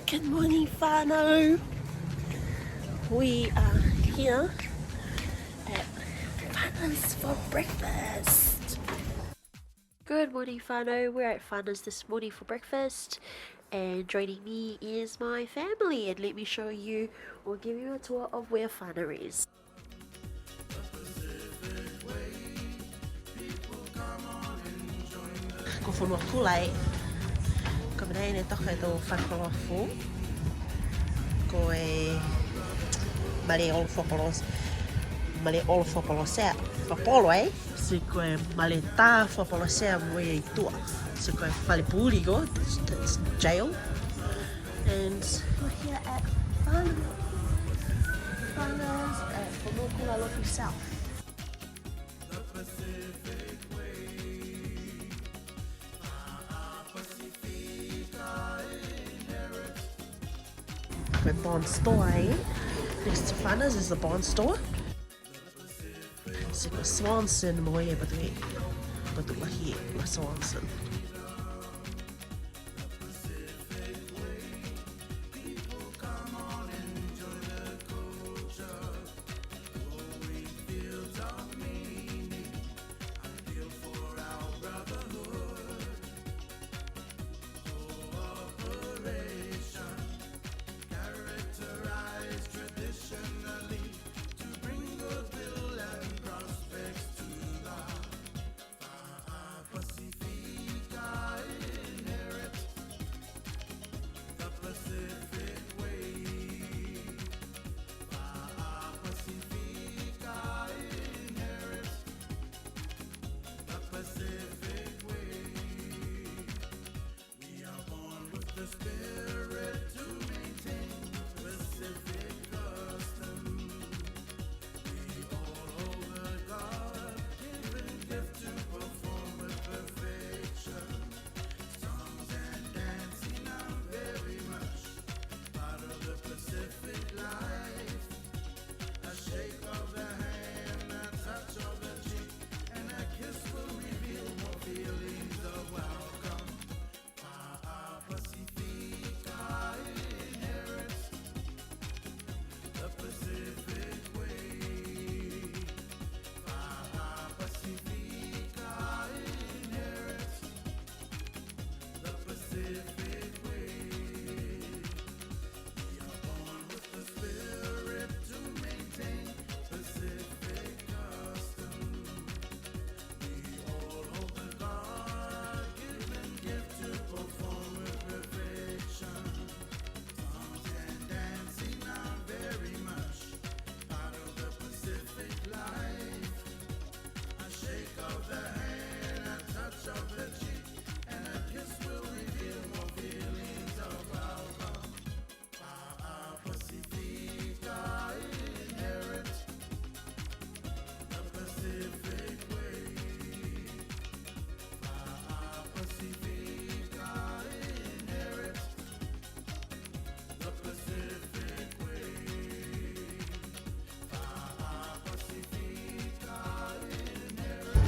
Good morning, whānau. We are here at Whana's for breakfast. Good morning, whānau. We're at Whana's this morning for breakfast, and joining me is my family. And let me show you, or give you a tour of where Whana is. Ko whanua kulai. Ko mene ne toka tō whakolofu. Ko e male olo whapolosea. Whapolo e. Si ko e male tā whapolosea mo e tua. Si ko e whalepuri go. That's jail. And we're here at Whana's at Whanokula South. The Bond store, eh? Next to Whana's is the Bond store. So got Swanson mo e batu lahi la Swanson.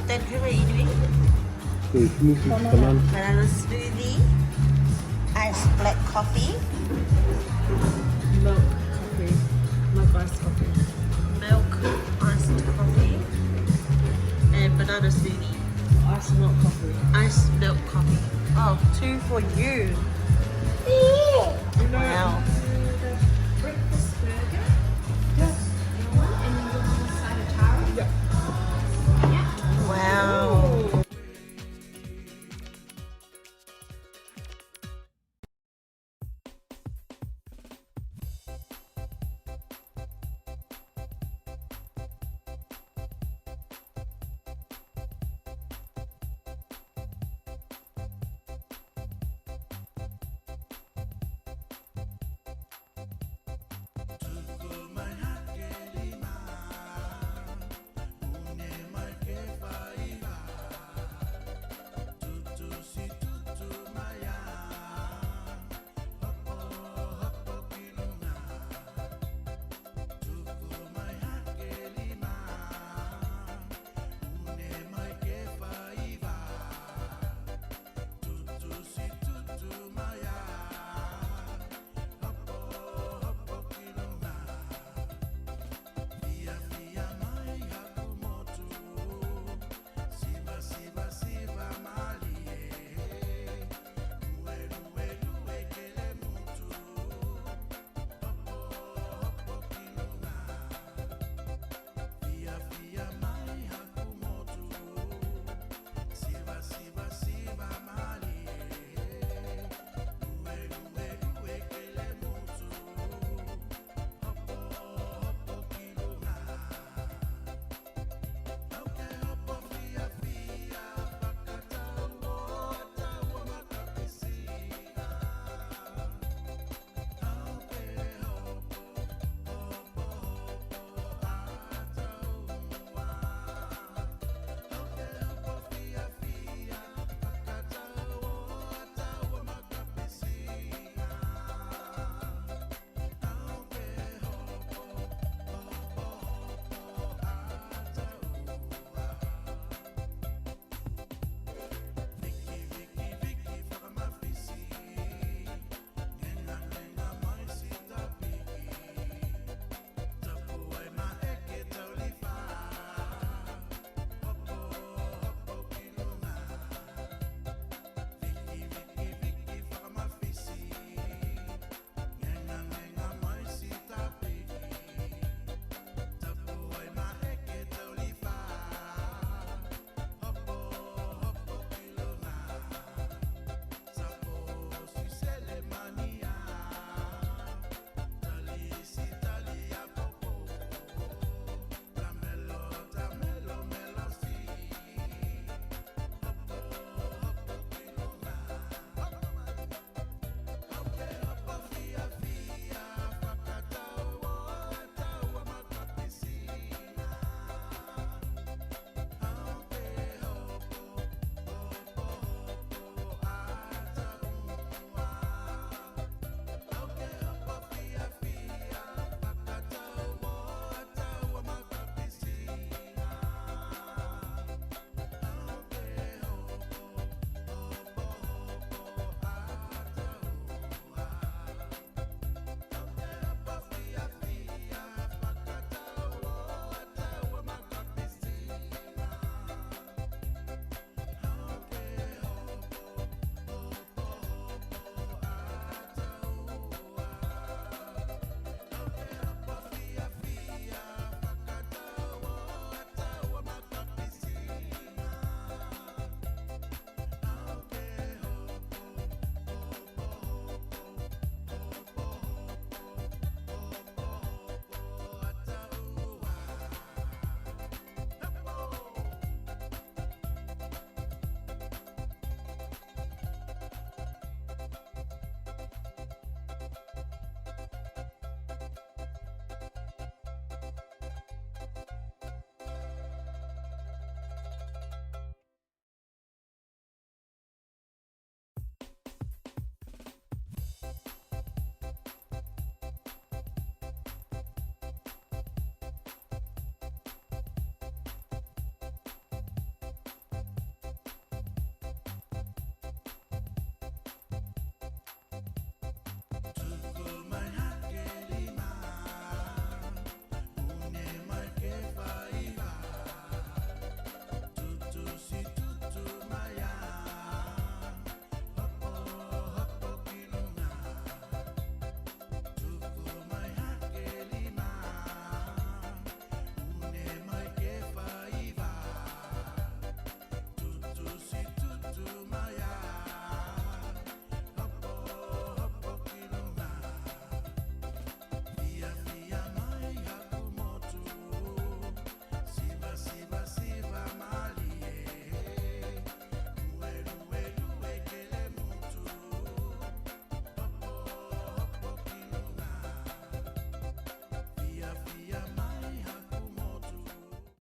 Then who are you doing? Banana smoothie, iced black coffee, Milk coffee, iced coffee. milk iced coffee, and banana smoothie, Iced milk coffee. iced milk coffee. Oh, 2 for you.